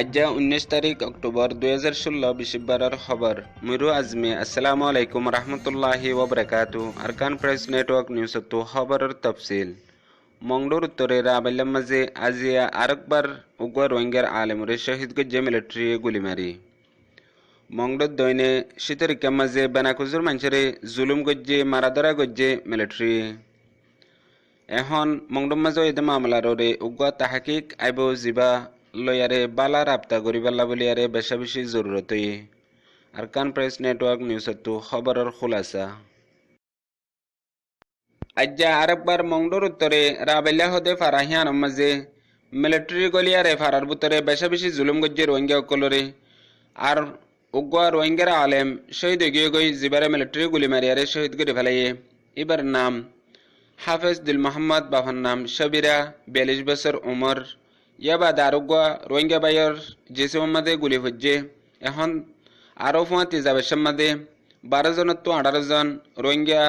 আজ 19 তারিখ অক্টোবর 2016 বৃহস্পতিবারের খবর মিরু আজমি আসসালামু আলাইকুম রহমতুল্লাহি ওবরাকাতু আরকান প্রেস নেটওয়ার্ক নিউজ তো খবরের তফসিল মংডুর উত্তরে রাবাইলাম মাঝে আজিয়া আরেকবার উগ্র রোহিঙ্গার আলেমরে শহীদ গজ্জে মিলিটারি গুলিমারি মংডুর দৈনে শীতরিকা মাঝে বেনাকুজুর মানুষের জুলুম গজ্জে মারাদরা গজ্জে মিলিটারি এখন মংডুর মাঝে এদ মামলারে উগ্র তাহাকিক আইব জিবা লয়ারে বালা রাপ্তা গরিবাল্লা বলিয়ারে বেশা বেশি জরুরতই আরকান প্রেস নেটওয়ার্ক নিউজ তো খবরের খুলাসা আজ্জা আরেকবার মংডুর উত্তরে রাবেলা হদে ফারাহিয়ান মাঝে মিলিটারি গলিয়ারে ফারার ভিতরে বেশা বেশি জুলুম গজ্জে রোহিঙ্গা অকলরে আর উগ্র রোহিঙ্গার আলেম শহীদ গিয়ে গই জিবারে মিলিটারি গুলি মারিয়ারে শহীদ করে ফেলাইয়ে এবার নাম হাফেজ দিল মোহাম্মদ বাবার নাম সবিরা 42 বছর উমর ইয়াবা আরোগ্য রোহিঙ্গা বাইর জেসে মাদে গুলি হচ্ছে এখন আরও 35 যাবে মাদে 12 জনের তো 18 জন রোহিঙ্গা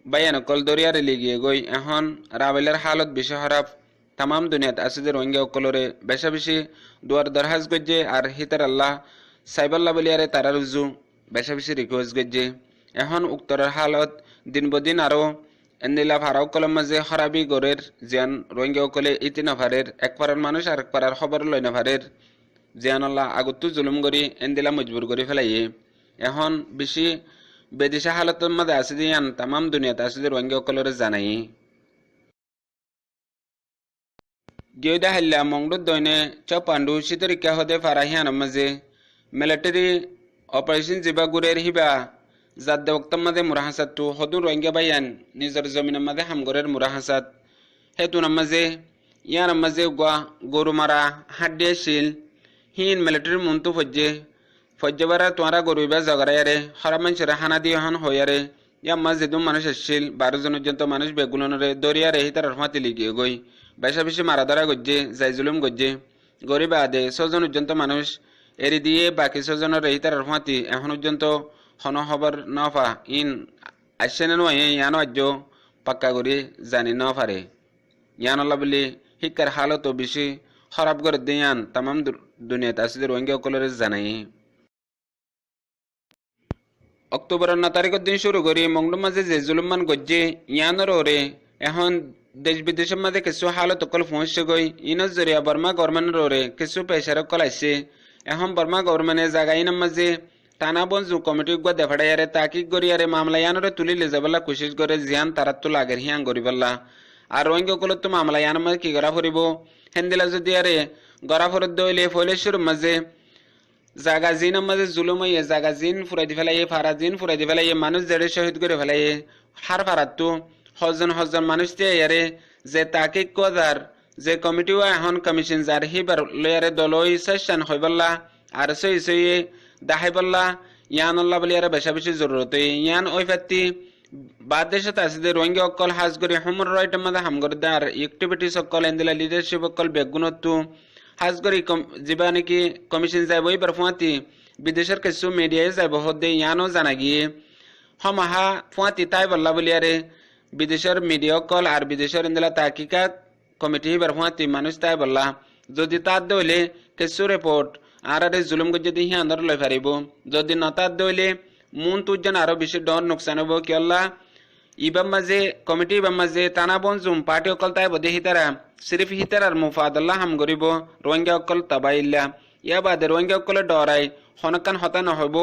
বাইয়ানকল দরিয়ারে লিগিয়ে গই এখন রাবেলের হালত বেশি খারাপ তাম দুনিয়াত আছে যে রোহিঙ্গা অকলরে বেশা বেশি দুয়ার দরহাজ গজ্জে আর হিতার আল্লাহ সাইবাল্লাহ বলিয়ারে তারা রুজু বেশা বেশি রিকোয়েস্ট গজ্জে এখন উত্তরের হালত দিন বদিন আরও এন্দিলা ভাড়াও কলম মাঝে খরাবি গড়ের জিয়ান রোহিঙ্গা কলে ইতি নভারের এক পাড়ার মানুষ আর এক পাড়ার খবর লই নভারের জিয়ানল্লাহ আগতো জুলুম করি এন্দিলা মজবুর করে ফেলাইয়ে এখন বেশি বেদিশা হালতের মধ্যে আছে দিয়ান তাম দুনিয়াতে আছে যে রোহিঙ্গা কলরে জানাই গেউদা হাল্লা মংডুর দৈনে চপান্ডু শীতরিকা হদে ফারাহিয়ান মাঝে মিলিটারি অপারেশন জিবা গুরের হিবা জাত দেবক্তম মাঝে মুরাহাসাত তো হদুর রোহিঙ্গা বাইয়ান নিজের জমিনের মাঝে হামগরের মুরাহাসাত হেতুন মাঝে ইয়ার মাঝে গরু মারা হাড্ডিয়া শিল হিন মিলিটারি মন্তু ফজ্জেবারা তোয়ারা গরু বা জগরায়ারে খারাপ মানুষের হানা দিয়ে হন হইয়ারে ইয়া মাঝে দু মানুষ আসছিল 12 জন পর্যন্ত মানুষ বেগুলনরে দরিয়ারে হিতার মাতি লিগিয়ে গই বেশা বেশি মারা ধরা গজ্জে যাই জুলুম গজ্জে গরিব আদে 6 জন পর্যন্ত মানুষ এরি দিয়ে বাকি 6 জনের হিতার মাতি এখন পর্যন্ত হন খবর নফা ইন আসছে না নয় ইয়ানো আজ্য পাক্কা করি জানি ন পারে ইয়ানল্লা বলি শিক্ষার হালত বেশি খারাপ করে দিয়ান তাম দুনিয়াত আছে রোহিঙ্গা সকলের জানাই অক্টোবরের 9 তারিখের দিন শুরু করি মংডুর মাঝে যে জুলুমান গজ্জে ইয়ানোর ওরে এখন দেশ বিদেশের মাঝে কিছু হালত অকল পৌঁছে গই ইনের জরিয়া বর্মা গভর্নমেন্টের ওরে কিছু পেশার অকল আসছে এখন বর্মা গভর্নমেন্টে জায়গা ইনের মাঝে টানা বঞ্জু কমিটি গুয়া দেফাড়াইয়ারে তাকিক গড়িয়ারে মামলা ইয়ানোরে তুলি লেজাবেলা কোশিশ করে জিয়ান তারাত তো লাগের হিয়ান গরিবাল্লা আর রোহিঙ্গা অকলত তো মামলা ইয়ানোর মাঝে কি করা ফুরিব হেন্দিলা যদি আরে গড়া ফরত দইলে ফৈলেশ্বর মাঝে জাগা জিনের মাঝে জুলুম হইয়ে জাগা জিন ফুরাই দি ফেলাইয়ে ফারা জিন ফুরাই দি ফেলাইয়ে মানুষ জেড়ে শহীদ করে ফেলাইয়ে হার ফারাত তো হজন মানুষ দিয়ে ইয়ারে যে তাকিক কদার যে কমিটিও এখন কমিশন যার হিবার লয়ারে দলই সেশন হইবাল্লা আর সই দাহাইবাল্লা ইয়ানুল্লাহ বলি আর বেশা বেশি জরুরত ইয়ান ওই ফাত্তি বাদ দেশে আছে যে রোহিঙ্গা অকল হাজ করে হুমর রাইটের মধ্যে হামগরদার এক্টিভিটিস অকল এন্দিলা লিডারশিপ অকল বেগুনত্তু হাজ করে যা নাকি কমিশন যাইব এবার ফুয়াতি বিদেশের কিছু মিডিয়ায় যাইব হদে ইয়ানো জানা গিয়ে হমাহা ফুয়াতি তাই বললা বলি আরে বিদেশের মিডিয়া অকল আর বিদেশের এন্দিলা তাকিকা কমিটি এবার ফুয়াতি মানুষ তাই বললা যদি তার দইলে কিছু রিপোর্ট আর জুলুম যদি হিয়ানর লই পারিব যদি নতার দইলে মন তুজন আরো বেশি ডর নোকসান হব কি আল্লাহ ইবাম মাঝে কমিটি ইবাম মাঝে টানা বনজুম পার্টি অকল তাই বদে হিতারা সিরিফ হিতারার মুফাদাল্লাহ হাম গরিব রোহিঙ্গা অকল তাবাইল্লা ইয়া বাদে রোহিঙ্গা অকলে ডরাই হনকান হতা নহব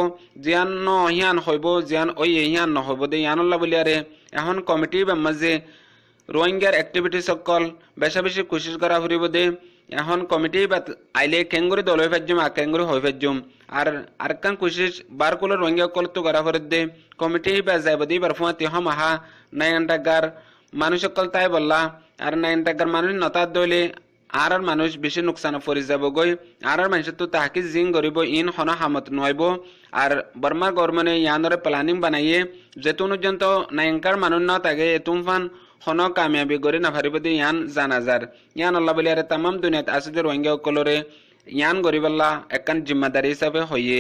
জিয়ান ন হিয়ান হইব জিয়ান ওই হিয়ান নহব দে ইয়ানুল্লাহ বলিয়ারে এখন কমিটি ইবাম মাঝে রোহিঙ্গার অ্যাক্টিভিটিস অকল বেশা বেশি কোশিশ করা ফুরিব দে এখন কমিটি আইলে কেঙ্গুরি দল হয়ে ফেজুম আর কেঙ্গুরি হয়ে ফেজুম আর আরেকখান কোশিশ বার কুলো রোহিঙ্গা কল তো করা ফেরত দে কমিটি বা যাইব দি বার ফুয়াতি হম আহা 9 টাকার মানুষ সকল তাই বললা আর 9 টাকার মানুষ নতার দইলে আর মানুষ বেশি নোকসান পড়ে যাব গই আর মানুষ তো তাহাকি জিং গরিব ইন হন হামত নইব আর বর্মা গভর্নমেন্টে ইয়ানরে প্ল্যানিং বানাইয়ে যেতুন পর্যন্ত 9 মানুষ ন থাকে তুমফান হন কামিয়াবি গরি না ভারিব দি ইয়ান জানাজার ইয়ান আল্লাহ বলি আরে তাম দুনিয়াত আছে যে রোহিঙ্গা কলরে ইয়ান গরিবাল্লাহ একখান জিম্মাদারি হিসাবে হইয়ে